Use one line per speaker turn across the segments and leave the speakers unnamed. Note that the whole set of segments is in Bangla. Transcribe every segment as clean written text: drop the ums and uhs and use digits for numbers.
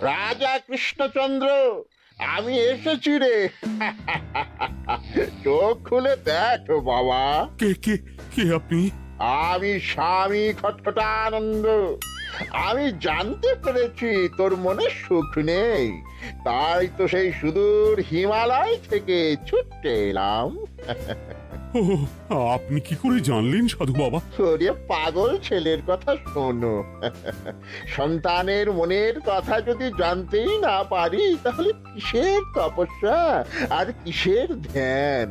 রাজা কৃষ্ণচন্দ্র, আমি এসেছি রে। চোখ খুলে দেখ বাবা।
কে কে কে আপনি?
আমি স্বামী খটখটানন্দ। আমি জানতে পেরেছি তোর মনে সুখ নেই, তাই তো সেই সুদূর হিমালয় থেকে ছুটে এলাম।
ও, আপনি কি করে জানলেন সাধু বাবা?
ওরে পাগল ছেলের কথা শোনো। সন্তানের মনের কথা যদি জানতেই না পারি, তাহলে কিসের তপস্যা আর কিসের ধ্যান?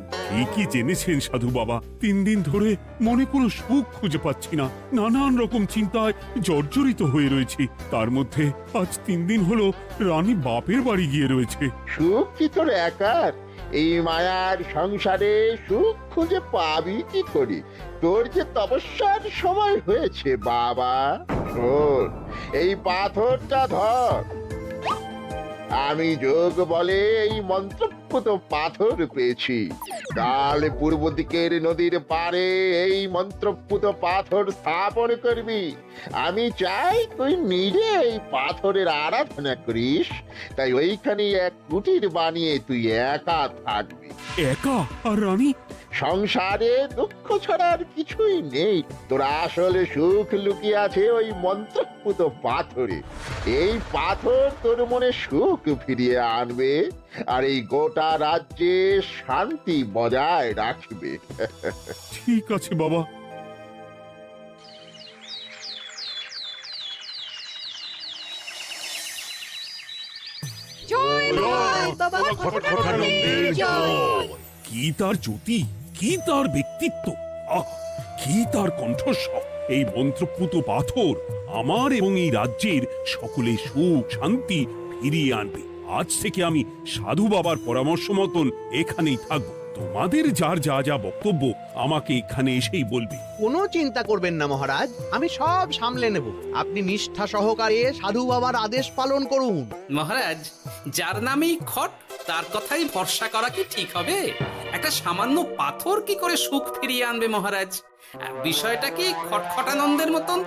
কি জেনেছেন সাধু বাবা? 3 দিন ধরে মনে কোনো সুখ খুঁজে পাচ্ছি না, নানান রকম চিন্তায় জর্জরিত হয়ে রয়েছি। তার মধ্যে আজ 3 দিন হলো রানী বাপের বাড়ি গিয়ে রয়েছে।
সুখ কি তোর একার? এই মায়ার সংসারে সুখ খুঁজে পাবি কি করি? তোর যে তপস্যার সময় হয়েছে বাবা। শোন, এই পাথরটা ধর। আমি যোগ বলে এই মন্ত্রপুত পাথর পেয়েছি। কাল পূর্ব দিকের নদীর পাড়ে এই মন্ত্রপুত পাথর স্থাপন করবি। আমি চাই তুই নিজে এই পাথরের আরাধনা করিস। তাই ওইখানে এক কুটির বানিয়ে তুই একা থাকবি।
একা? আর রানী?
সংসারে দুঃখ ছাড়ার কিছুই নেই। তোর আসলে সুখ লুকিয়ে আছে ওই মন্ত্রপুত পাথরে। এই পাথর তোর মনে সুখ ফিরিয়ে আনবে আর এই গোটা রাজ্যে শান্তি বজায় রাখবে।
ঠিক আছে বাবা।
জয় বাবা খটখটানন্দের জয়।
কি তার জ্যোতি, কি তার ব্যক্তিত্ব, আহ, কি তার কণ্ঠস্বর! এই মন্ত্রপুত পাথর আমার এবং এই রাজ্যের সকলে সুখ শান্তি ফিরিয়ে আনবে। আজ থেকে আমি সাধু বাবার পরামর্শ মতন এখানেই থাকবো। তোমাদের যার যা যা বক্তব্য আমাকে এখানে এসেই বলবে।
কোনো চিন্তা করবেন না মহারাজ, আমি সব সামলে নেব। আপনি নিষ্ঠা সহকারে সাধু বাবার আদেশ পালন করুন।
মহারাজ, যার নামেই খট তার কথাই ভরসা করা কি ঠিক হবে? একটা সামান্য পাথর কি করে সুখ ফিরিয়ে আনবে মহারাজ? বিষয়টা কি খটখটানন্দের মতন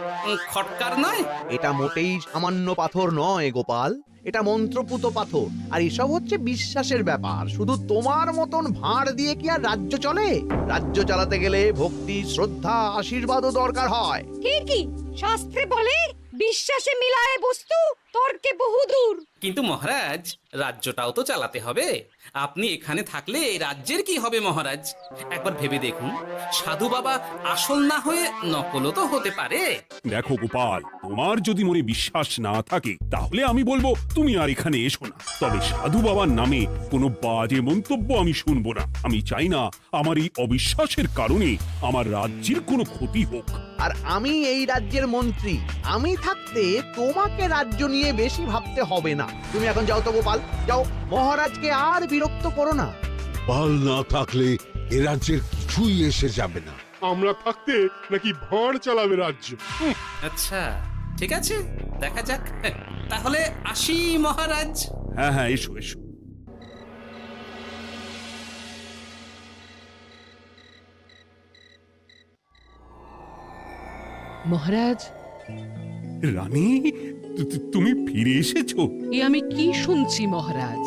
খটকার নয়?
এটা মোটেই সামান্য পাথর নয় গোপাল, এটা মন্ত্রপুত পাথর। আর এসব হচ্ছে বিশ্বাসের ব্যাপার। শুধু তোমার মতন ভাঁড় দিয়ে কি আর রাজ্য চলে? রাজ্য চালাতে গেলে ভক্তি, শ্রদ্ধা, আশীর্বাদও দরকার হয়।
ঠিকই, শাস্ত্রে বলে বিশ্বাসে মিলায় বস্তু, তর্কে বহুদূর।
কিন্তু মহারাজ, রাজ্যটাও তো চালাতে হবে। আপনি এখানে থাকলে এই রাজ্যের কি হবে মহারাজ? একবার ভেবে দেখুন, সাধু বাবা আসল না হয়ে নকলও তো হতে পারে।
দেখো গোপাল, তোমার যদি মনে বিশ্বাস না থাকে তাহলে আমি বলবো তুমি আর এখানে এসো না। তবে সাধু বাবার নামে কোনো বাজে মন্তব্য আমি শুনবো না। আমি চাই না আমার এই অবিশ্বাসের কারণে আমার রাজ্যের কোনো ক্ষতি হোক।
আর আমি এই রাজ্যের মন্ত্রী, আমি থাকতে তোমাকে রাজ্য নিয়ে বেশি ভাবতে হবে না। তুমি এখন যাও তো গোপাল, যাও। মহারাজকে আর বিরক্ত করো না।
পাল না থাকলে এ রাজ্যের কিছুই এসে যাবে না।
আমরা থাকতে নাকি ভাঁড় চালাবে রাজ্য?
আচ্ছা, ঠিক আছে, দেখা যাক। তাহলে আসি মহারাজ।
হ্যাঁ হ্যাঁ, এসো এসো।
মহারাজ,
রানী, তুমি ফিরে এসেছো?
এ আমি কি শুনছি মহারাজ?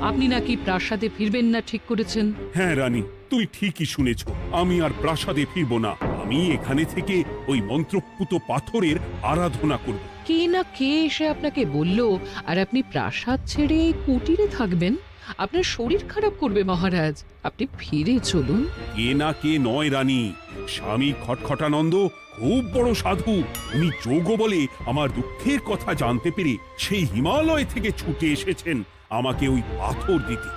আপনি নাকি প্রাসাদে ফিরবেন না ঠিক করেছেন?
হ্যাঁ রানী, তুমি ঠিকই শুনেছ। আমি আর প্রাসাদে ফিরবো না। আমি এখানে থেকে ওই মন্ত্রপুত পাথরের আরাধনা করব।
কে না কে এসে আপনাকে বলল আর আপনি প্রাসাদ ছেড়ে এই কুটিরে থাকবেন? আপনার শরীর খারাপ করবে মহারাজ, আপনি ফিরে চলুন।
কে না কে নয় রানী, স্বামী খটখটানন্দ খুব বড় সাধু। উনি যোগ বলে আমার দুঃখের কথা জানতে পেরে সেই হিমালয় থেকে ছুটে এসেছেন আমাকে ওই পাথর দিতে।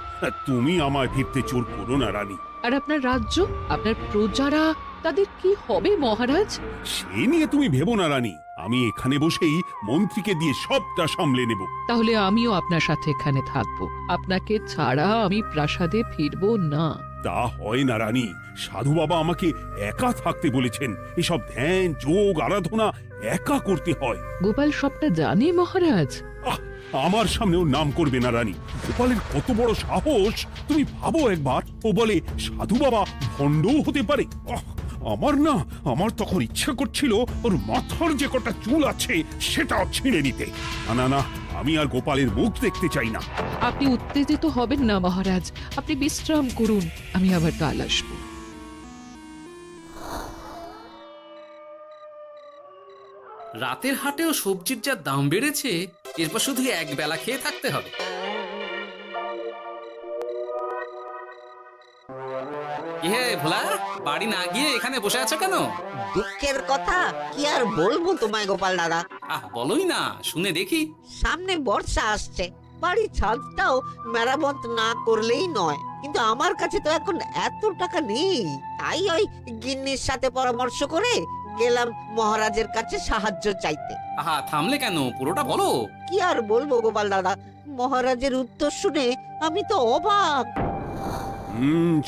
তুমি আমায় ফিরতে জোর করো না রানী।
আর আপনার রাজ্য, আপনার প্রজারা, তাদের কি হবে মহারাজ?
সে নিয়ে তুমি ভেবো না রানী, আমি এখানে বসেই মন্ত্রীকে দিয়ে সবটা সামলে নেব।
তাহলে আমিও আপনার সাথে এখানে থাকবো। আপনাকে ছাড়া আমি প্রাসাদে ফিরবো না।
তা হয় না রানী, সাধু বাবা আমাকে একা থাকতে বলেছেন। এসব ধ্যান যোগ আরাধনা একা করতে হয়।
গোপাল সবটা জানে মহারাজ।
আহ, আমার সামনেও নাম করবে না রানী। গোপালের কত বড় সাহস তুমি ভাবো একবার। ও বলে সাধু বাবা ভণ্ডও হতে পারে। আমার তখন ইচ্ছা করছিল ওর মাথার যে কটা চুল আছে সেটাও ছিঁড়ে নিতে। না না না, আমি আর গোপালের মুখ দেখতে চাই না।
আপনি উত্তেজিত হবেন না মহারাজ, আপনি বিশ্রাম করুন, আমি আবার কাল আসবো।
রাতের হাটেও সবজির যা দাম বেড়েছে, এরপর শুধু এক বেলা খেয়ে থাকতে হবে। কি হে ভোলা, বাড়ি না গিয়ে এখানে বসে আছো কেন?
দুঃখের কথা কি আর বলবো তোমায় গোপাল দাদা।
বলোই না, শুনে দেখি।
সামনে বর্ষা আসছে, বাড়ির ছাদটাও মেরামত না করলেই নয়। কিন্তু আমার কাছে তো এখন এত টাকা নেই, তাই ওই গিন্নির সাথে পরামর্শ করে গেলাম মহারাজের কাছে সাহায্য চাইতে।
থামলে কেন, পুরোটা বলো।
কি আর বলবো গোপাল দাদা, মহারাজের উত্তর শুনে আমি তো অবাক।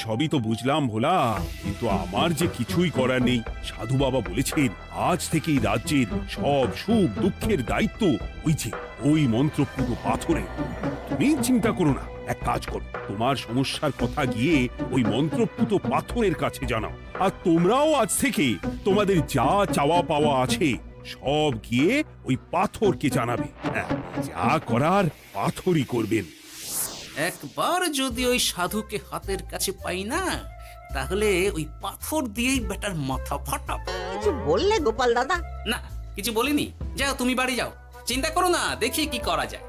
সবই তো বুঝলাম ভোলা, কিন্তু আমার যে কিছুই করার নেই। সাধু বাবা বলেছেন আজ থেকেই রাজ্যের সব সুখ দুঃখের দায়িত্ব ওই মন্ত্রপুত পাথরে। তুমি চিন্তা করো না, এক কাজ করো, তোমার সমস্যার কথা গিয়ে ওই মন্ত্রপুত পাথরের কাছে জানাও। আর তোমরাও আজ থেকে তোমাদের যা চাওয়া পাওয়া আছে সব গিয়ে ওই পাথরকে জানাবে। হ্যাঁ, যা করার পাথরই করবেন।
একবার যদি ওই সাধুকে হাতের কাছে পাই না, তাহলে ওই পাথর দিয়েই বেটার মাথা ফাটাবো।
কিছু বললে গোপাল দাদা?
না, কিছু বলিনি। যাও, তুমি বাড়ি যাও, চিন্তা করো না, দেখি কি করা যায়।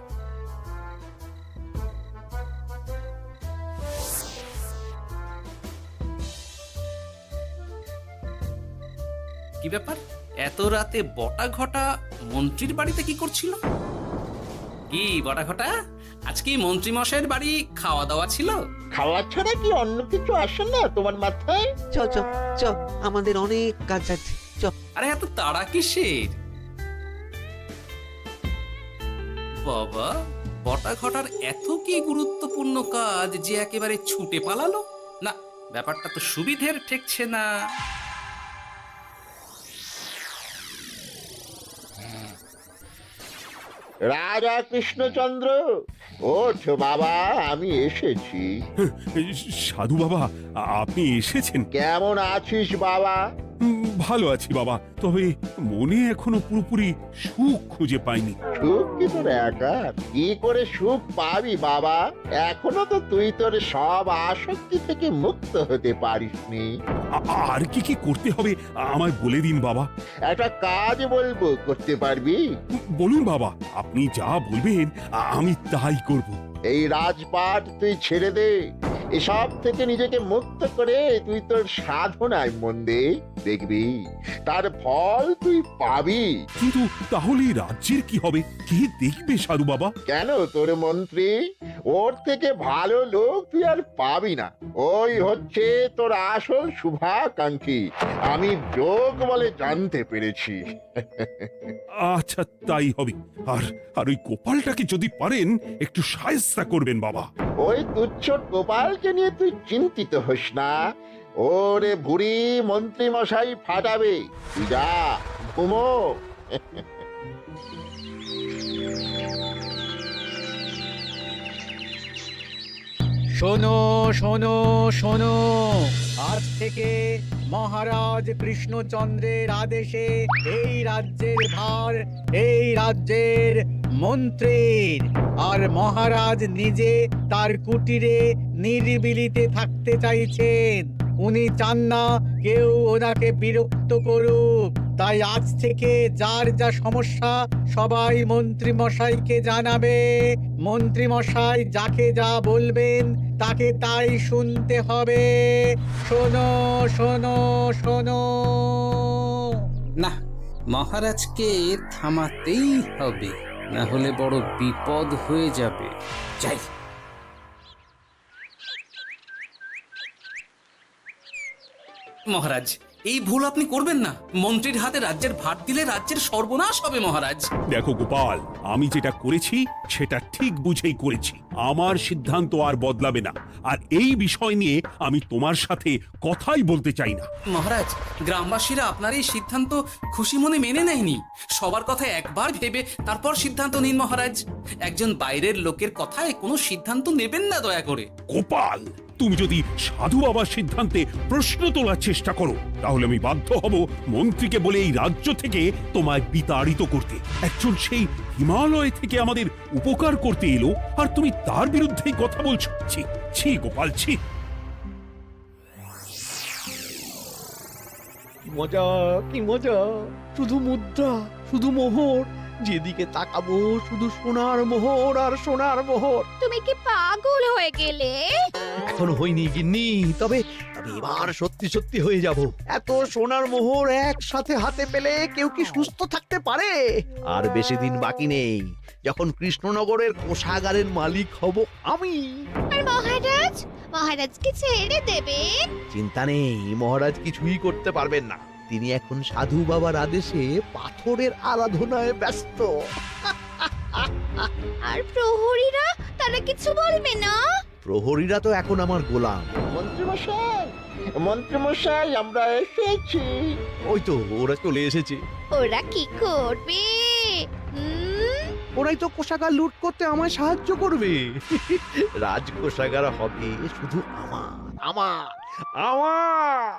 কি ব্যাপার, এত রাতে বটা ঘটা মন্ত্রীর বাড়িতে কি করছিল? কি বটা ঘটা, আজকে মন্ত্রী মশাইয়ের বাড়ি খাওয়া দাওয়া ছিল?
খাওয়া ছাড়া কি অন্য কিছু আসে না তোমার মাথায়?
চ চ চ, আমাদের অনেক কাজ আছে, চ।
আরে এত তাড়া কিসের? বাবা, বটা ঘটার এত কি গুরুত্বপূর্ণ কাজ যে একেবারে ছুটে পালালো? না, ব্যাপারটা তো সুবিধের ঠেকছে না।
রাজা কৃষ্ণচন্দ্র, ওঠ বাবা, আমি এসেছি।
সাধু বাবা, আপনি এসেছেন?
কেমন আছিস বাবা?
ভালো আছি বাবা, তবে মনে এখনো পুরোপুরি সুখ খুঁজে পাইনি।
সুখ কি তোর একার? কি করে সুখ পাবি বাবা? এখনো তো তুই তোর সব আসক্তি থেকে মুক্ত হতে পারিসনি।
আর কি কি করতে হবে আমায় বলে দিন বাবা।
একটা কাজ বলবো, করতে পারবি?
বলুন বাবা, আপনি যা বলবেন আমি তাই করব।
এই রাজপাট তুই ছেড়ে দে, এসব থেকে নিজেকে মুক্ত করে তুই তোর সাধনায় মন দে, দেখবি তার ফল তুই পাবি।
কিন্তু তাহলে রাজ্যের কি হবে? কে দেখবে সাধু বাবা?
কেন, তোর মন্ত্রী? ওর থেকে ভালো লোক তুই আর পাবি না। ওই হচ্ছে তোর আসল শুভাকাঙ্ক্ষী, আমি যোগ বলে জানতে পেরেছি।
আচ্ছা, তাই হবে। আর আর ওই গোপালটাকে যদি পারেন একটু সাহায্য করবেন বাবা।
ওই তুচ্ছ গোপালকে নিয়ে তুই চিন্তিত হোস না, ওরে বুড়ি মন্ত্রী মশাই ফাটাবে। তুই যা, ঘুমো।
শোনো শোনো শোনো, আজ থেকে মহারাজ কৃষ্ণচন্দ্রের আদেশে এই রাজ্যের ভার এই রাজ্যের মন্ত্রীর। আর মহারাজ নিজে তার কুটিরে নিরিবিলিতে থাকতে চাইছেন। উনি চান না কেউ ওনাকে বিরক্ত করুক। তাই আজ থেকে যার যা সমস্যা সবাই মন্ত্রী মশাইকে জানাবে। মন্ত্রী মশাই যাকে যা বলবেন তাকে তাই শুনতে হবে। শোনো শোনো শোনো।
না, মহারাজকে থামাতেই হবে, না হলে বড় বিপদ হয়ে যাবে। যাই। মহারাজ, এই ভুল আপনি করবেন না। মন্ত্রীর হাতে রাজ্যের ভার দিলে রাজ্যের সর্বনাশ হবে মহারাজ।
দেখো গোপাল, আমি যেটা করেছি সেটা ঠিক বুঝেই করেছি। আমার সিদ্ধান্ত আর বদলাবে না। আর এই বিষয় নিয়ে আমি তোমার সাথে কথাই বলতে চাই না।
মহারাজ, গ্রামবাসীরা আপনার এই সিদ্ধান্ত খুশি মনে মেনে নেয়নি। সবার কথা একবার ভেবে তারপর সিদ্ধান্ত নিন মহারাজ। একজন বাইরের লোকের কথায় কোনো সিদ্ধান্ত নেবেন না দয়া করে।
গোপাল, তুমি যদি সাধু বাবার সিদ্ধান্তে প্রশ্ন তোলার চেষ্টা করো তাহলে আমি বাধ্য হব মন্ত্রীকে বলে এই রাজ্য থেকে তোমায় বিতাড়িত করতে। একজন সেই হিমালয় থেকে আমাদের উপকার করতে এলো আর তুমি তার বিরুদ্ধেই কথা বলছো। ছি ছি গোপাল, ছি।
মজা, কি মজা! শুধু মুদ্রা, শুধু মোহর, যেদিকে তাকাবো শুধু সোনার মোহর আর সোনার মোহর।
তুমি কি পাগল হয়ে গেলে?
এখনো হয়নি গিন্নি, তবে এবার সত্যি সত্যি হয়ে যাব। এত সোনার মোহর একসাথে হাতে পেলে কেউ কি সুস্থ থাকতে পারে? আর বেশি দিন বাকি নেই যখন কৃষ্ণনগরের কোষাগারের মালিক হব আমি।
আর মহারাজকে ছেড়ে দেবেন?
চিন্তা নেই, মহারাজ কিছুই করতে পারবেন না। তিনি এখন সাধু বাবার আদেশে পাথরের আরাধনায় ব্যস্ত।
আর প্রহরীরা, তারা কিছু বলবে না?
প্রহরীরা তো এখন আমার গোলাম।
মন্ত্রীমশাই, আমরা এসেছি।
ওই তো ওরা চলে এসেছে।
ওরা কি করবে?
ওরাই তো কোষাগার লুট করতে আমায় সাহায্য করবে। রাজ কোষাগার হবে শুধু আমার, আমার, আমার।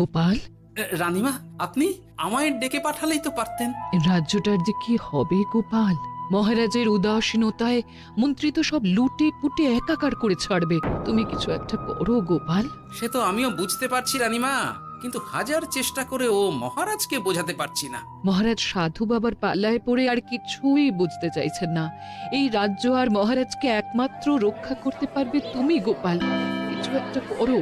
গোপাল,
রানীমা, আপনি আমায় ডেকে পাঠালেই তো পারতেন।
রাজ্যটার যে কি হবে গোপাল? মহারাজের উদাসীনতায় মন্ত্রী তো সব লুটে পুটে একাকার করে ছাড়বে। তুমি কিছু একটা করো গোপাল।
সে তো আমিও বুঝতে পারছি রানীমা, কিন্তু হাজার চেষ্টা করে ও মহারাজকে বোঝাতে পারছি না।
মহারাজ সাধু বাবার পাল্লায় পড়ে আর কিছুই বুঝতে চাইছেন না। এই রাজ্য আর মহারাজকে একমাত্র রক্ষা করতে পারবে তুমি গোপাল। কিছু একটা করো।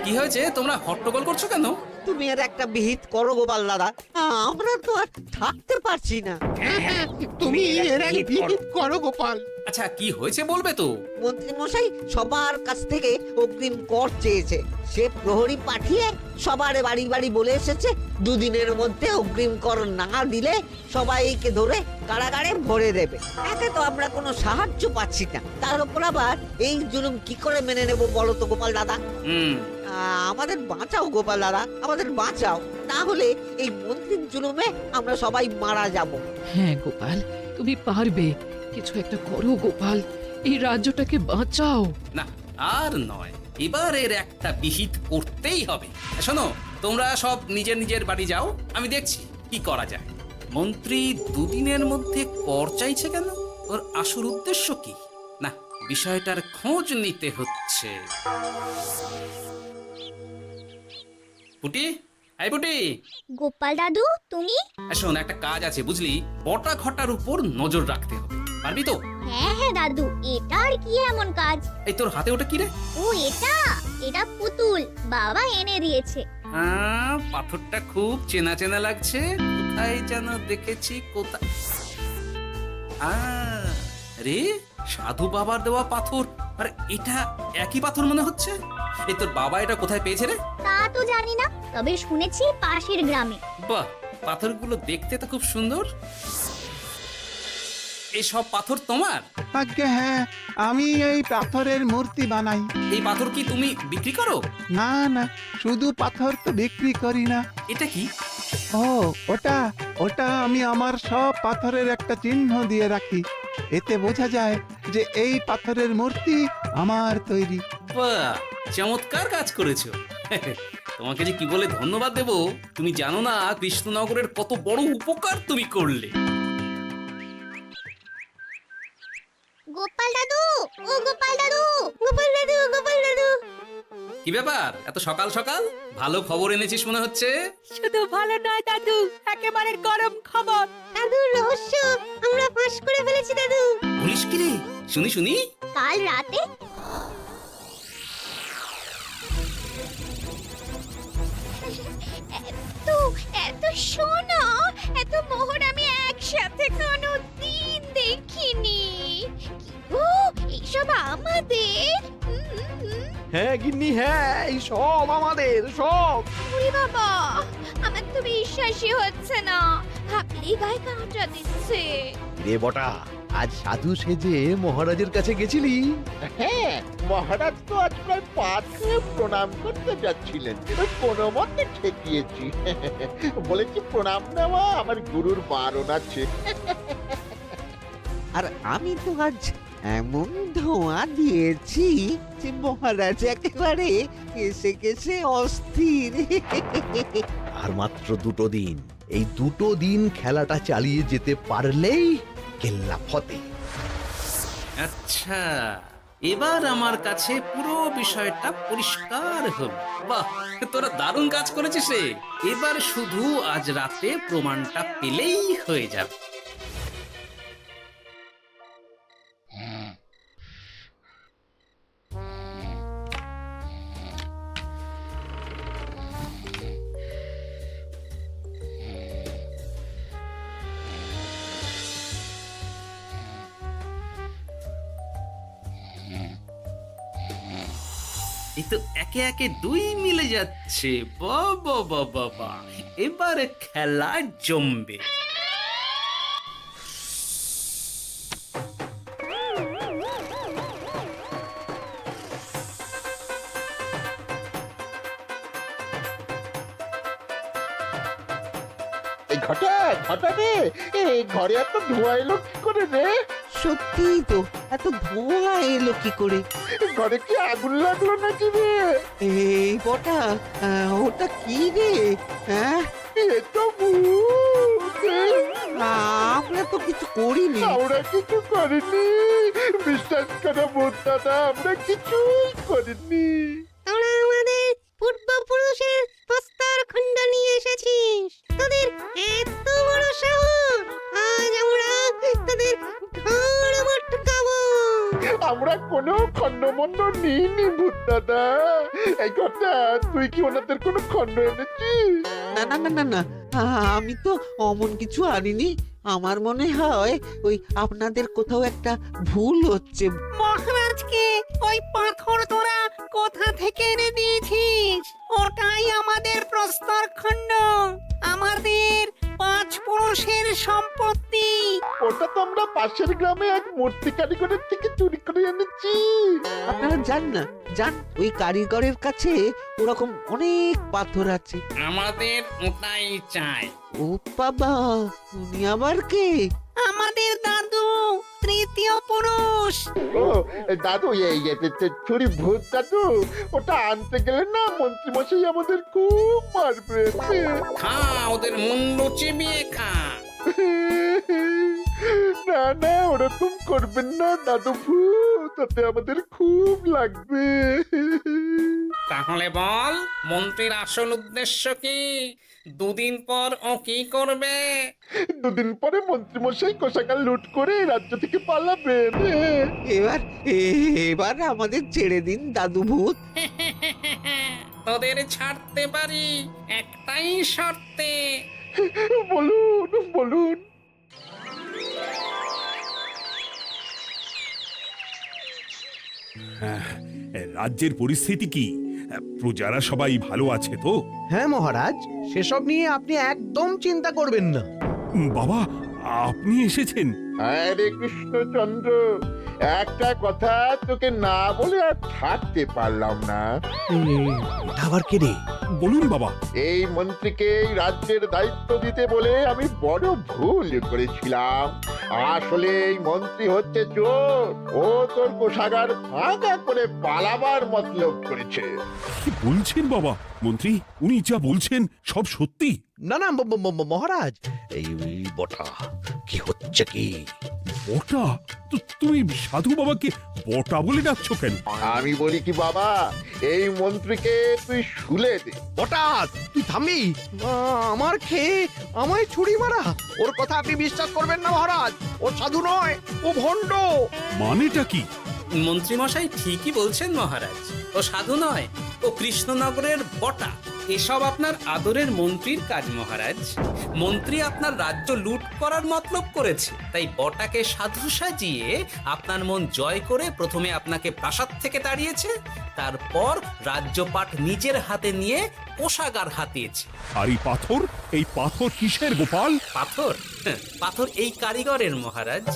কি হয়েছে, তোমরা হট্টগোল করছো কেন?
তুমি আর একটা বিহিত করো গোপাল দাদা, আমরা তো আর থাকতে পারছি না।
তুমি এর এক বিহিত করো গোপাল।
আচ্ছা, কি হয়েছে বলবে তো?
মন্ত্রী মশাই সবার কাছ থেকে অগ্রিম কর চেয়েছে। সে প্রহরী পাঠিয়ে সবার বাড়ি বাড়ি বলে এসেছে দুদিনের মধ্যে অগ্রিম কর না দিলে সবাইকে ধরে কারাগারে ভরে দেবে। একে তো আমরা কোনো সাহায্য পাচ্ছি না, তার উপর আবার এই জুলুম কি করে মেনে নেব বলো তো গোপাল দাদা? আমাদের বাঁচাও গোপাল দাদা, আমাদের বাঁচাও, না হলে এই মন্ত্রীর জুলুমে আমরা সবাই মারা যাব।
হ্যাঁ গোপাল, তুমি পারবে। কিছু একটা করো গোপাল, এই রাজ্যটাকে বাঁচাও।
না, আর নয়, এবার এর একটা বিহিত করতেই হবে। শোনো, তোমরা সব নিজের নিজের বাড়ি যাও, আমি দেখছি কি করা যায়। মন্ত্রী দুদিনের মধ্যে কর চাইছে কেন? ওর আসল উদ্দেশ্য কি? না, বিষয়টার খোঁজ নিতে হচ্ছে। পুটি, এই পুটি।
গোপাল দাদু, তুমি?
শোন, একটা কাজ আছে বুঝলি, বটা ঘটার উপর নজর রাখতে হবে। পারবি তো?
হ্যাঁ হ্যাঁ দাদু, এটা আর কি এমন কাজ?
এই তোর হাতে ওটা কি রে?
ও এটা পুতুল, বাবা এনে দিয়েছে।
পাথরটা খুব চেনা চেনা লাগছে, কোথায় যেন দেখেছি। কোথায়? রে, সাধু বাবার দেওয়া পাথর। আর এটা একই পাথর মনে হচ্ছে। এই তোর বাবা এটা কোথায় পেয়েছে রে?
তা তো জানি না, তবে শুনেছি পাশের গ্রামে।
বাহ, পাথরগুলো দেখতে তো খুব সুন্দর। এই সব পাথর তোমার?
আজ্ঞে হ্যাঁ, আমি এই পাথরের মূর্তি বানাই।
এই পাথর কি তুমি বিক্রি করো?
না না, শুধু পাথর তো বিক্রি করি না।
এটা কি?
ও, ওটা আমি আমার সব পাথরের একটা চিহ্ন দিয়ে রাখি। এতে বোঝা যায় যে এই পাথরের মূর্তি আমার তৈরি।
বাহ, চমৎকার কাজ করেছো। তোমাকে যে কি বলে ধন্যবাদ দেব তুমি জানো না। কৃষ্ণনগরের কত বড় উপকার তুমি করলে।
গোপাল দাদু, ও গোপাল দাদু, গোপাল দাদু, গোপাল দাদু।
কি ব্যাপার, এত সকাল সকাল? ভালো খবর এনেছিস মনে হচ্ছে।
শুধু ভালো নয় দাদু, একেবারে গরম খবর। দাদু, রহস্য আমরা ফাঁস করে ফেলেছি দাদু।
বলিস কি রে? শুনি শুনি।
কাল রাতে এত সোনা, এত মোহর আমি একসাথে কোনোদিন দেখিনি। ও, এইসব আমাদের?
হ্যাঁ গিন্নি, হ্যাঁ, এই সব আমাদের, সব।
ওরে বাবা, আমার তো বিশ্বাসই হচ্ছে না, ভাবলেই গায়ে কাঁটা দিচ্ছে।
রে বটা, আজ সাধু সেজে মহারাজের কাছে গেছিলি?
হ্যাঁ, মহারাজ তো আজ প্রায় 5 ধুয়ে প্রণাম করতে যাচ্ছিলেন, কোনো মতে ঠেকিয়েছি। বলেছি প্রণাম নেওয়া আমার গুরুর বারণ আছে।
আর আমি তো আজ এমন ধোঁয়া দিয়েছি যে মহারাজ একেবারে কেসে কেসে অস্থির।
আর মাত্র 2 দিন, এই 2 দিন খেলাটা চালিয়ে যেতে পারলেই কেল্লা ফতে।
আচ্ছা, এবার আমার কাছে পুরো বিষয়টা পরিষ্কার হলো। বাহ, তোরা দারুণ কাজ করেছিস রে। এবার শুধু আজ রাতে প্রমাণটা পেলেই হয়ে যাবে। এই তো একে একে 2 মিলে যাচ্ছে। বাবা বাবা বাবা, এবার খেলা জমবে।
এই ঘটা ঘটা রে, এই ঘরে এত ধোঁয়া এলো কি করে রে?
সত্যি তো, এত ধোঁয়া এলো কি করে?
ঘরে কি আগুন লাগলো নাকি রে?
এই বটা, ওটা কি রে? হ্যাঁ,
এ তো ভূত।
আমরা তো কিছু করিনি।
আমরা কিছু করিনি, বিশ্বাস করো ভূত দাদা, আমরা কিছুই করিনি।
তোরা আমাদের পূর্বপুরুষের প্রস্তর খণ্ড নিয়ে এসেছিস। তোদের এত বড় সাহস, আজ আমরা তোদের ঘাড় মটকাবো।
আমরা কোনো খণ্ডমণ্ড নিইনি ভূত দাদা। এই কথা, তুই কি ওনাদের কোনো খণ্ড এনেছিস?
না না না না না, আমি তো অমন কিছু আনিনি। আমার মনে হয় ওই আপনাদের কোথাও একটা ভুল হচ্ছে।
মহারাজকে ওই পাথর তোরা কোথা থেকে এনে দিয়েছিস? ওটাই আমাদের প্রস্তর খণ্ড, আমাদের 5 পুরুষের সম্পত্তি।
ওটা তো আমরা পাশের গ্রামে এক মূর্তি কারিগরের থেকে চুরি করে এনেছি।
আপনারা যান না, যান, ওই কারিগরের কাছে ওরকম অনেক পাথর আছে।
আমাদের ওটাই চাই।
ও বাবা, উনি আবার কে?
আমাদের দাদু, তৃতীয় পুরুষ।
ও দাদু, এই চুরি ভূত দাদু, ওটা আনতে গেলে না মন্ত্রী মশাই আমাদের খুব মারবে।
খা, ওদের মুন্ডু চিবিয়ে খা।
না না, ওরকম করবেন না দাদু ভূত, তাতে আমাদের খুব লাগবে।
তাহলে বল, মন্ত্রীর আসল উদ্দেশ্য কি? 2 দিন পর ও কি করবে?
2 দিন পরে মন্ত্রী মশাই কোষাগার লুট করে রাজ্য থেকে পালাবেন।
এবার এবার আমাদের ছেড়ে দিন দাদু ভূত।
তোদের ছাড়তে পারি একটাই শর্তে।
বলুন বলুন।
রাজ্যের পরিস্থিতি কি? প্রজারা সবাই ভালো আছে তো?
হ্যাঁ মহারাজ, সেসব নিয়ে আপনি একদম চিন্তা করবেন না।
বাবা, আপনি এসেছেন?
আরে কৃষ্ণচন্দ্র, একটা কথা তোকে না বলে আর থাকতে পারলাম না।
এটা আবার কে রে?
বলুন বাবা।
এই মন্ত্রীকে এই রাজ্যের দায়িত্ব দিতে বলে আমি বড় ভুল করেছিলাম। আসলে এই মন্ত্রী হচ্ছে চোর, ও তোর কোষাগার ফাঁকা করে পালাবার মতলব করেছে।
কি বলছেন বাবা? মন্ত্রী, উনি যা বলছেন সব সত্যি?
না না মহারাজ, এই বটা কি হচ্ছে কি?
বটা? তুমি সাধু বাবাকে বটা বলে ডাকছো কেন?
আমি বলি কি বাবা, এই মন্ত্রীকে তুই শুলে দে।
বটা, তুই থামবি? আমার খেয়ে আমায় ছুরি মারা? ওর কথা আপনি বিশ্বাস করবেন না মহারাজ, ও সাধু নয়, ও ভণ্ড।
মানেটা কি?
মন্ত্রী মশাই ঠিকই বলছেন মহারাজ। ও সাধু নয়, ও কৃষ্ণনগরের বটা। এসব আপনার আদরের মন্ত্রীর কাজ মহারাজ। মন্ত্রী আপনার রাজ্য লুট করার মতলব করেছে, তাই বটাকে সাধু সাজিয়ে আপনার মন জয় করে প্রথমে আপনাকে প্রাসাদ থেকে তাড়িয়েছে, তারপর রাজ্যপাট নিজের হাতে নিয়ে কোষাগার হাতিয়েছে।
আর এই পাথর কিসের গোপাল?
পাথর? পাথর এই কারিগরের মহারাজ।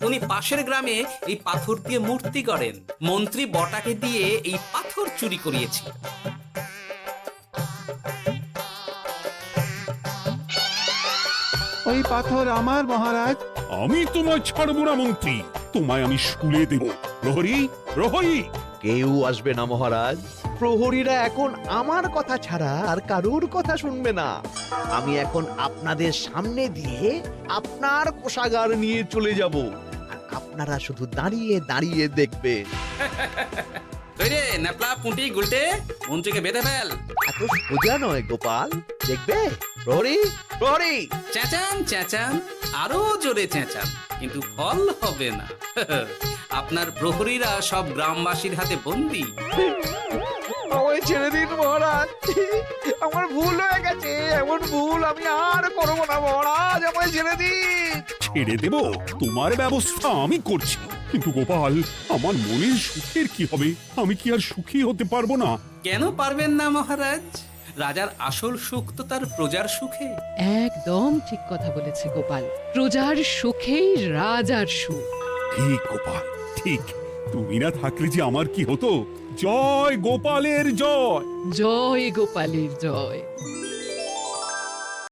উনি পাশের গ্রামে এই পাথর দিয়ে মূর্তি গড়েন। মন্ত্রী বটাকে দিয়ে এই পাথর চুরি করিয়েছে।
ওই পাথর আমার মহারাজ।
আমি তোমায় ছাড়বো না মন্ত্রী, তোমায় আমি শুলে দেব। প্রহরী, প্রহরী!
কেউ আসবে না মহারাজ। প্রহরীরা এখন আমার কথা ছাড়া আর কারুর কথা শুনবে না। আমি এখন আপনাদের সামনে দিয়ে আপনার কোষাগার নিয়ে চলে যাব, আর আপনারা শুধু দাঁড়িয়ে দাঁড়িয়ে দেখবেন।
রে ন্যাপলা পুঁটি গুলটে, মন্ত্রীকে বেঁধে ফেল।
এত সোজা নয় গোপাল, দেখবে? প্রহরী, প্রহরী!
চেঁচান চেঁচান, আরো জোরে চেঁচান, কিন্তু ফল হবে না। আপনার প্রহরীরা সব গ্রামবাসীর হাতে বন্দী।
আমায় ছেড়ে দিন মহারাজ, আমার ভুল হয়ে গেছে। এমন ভুল আমি আর করবো না মহারাজ, আমায় ছেড়ে দিন।
ছেড়ে দেব? তোমার ব্যবস্থা আমি করছি। কিন্তু গোপাল, আমার মনের সুখের কি হবে? আমি কি আর সুখী হতে পারবো না?
কেন পারবেন না মহারাজ? রাজার আসল সুখ তো তার প্রজার সুখে।
একদম ঠিক কথা বলেছে গোপাল। প্রজার সুখেই রাজার সুখ।
ঠিক গোপাল, ঠিক। তুমি না থাকলে যে আমার কি হতো? জয় গোপালের জয়!
জয় গোপালের জয়।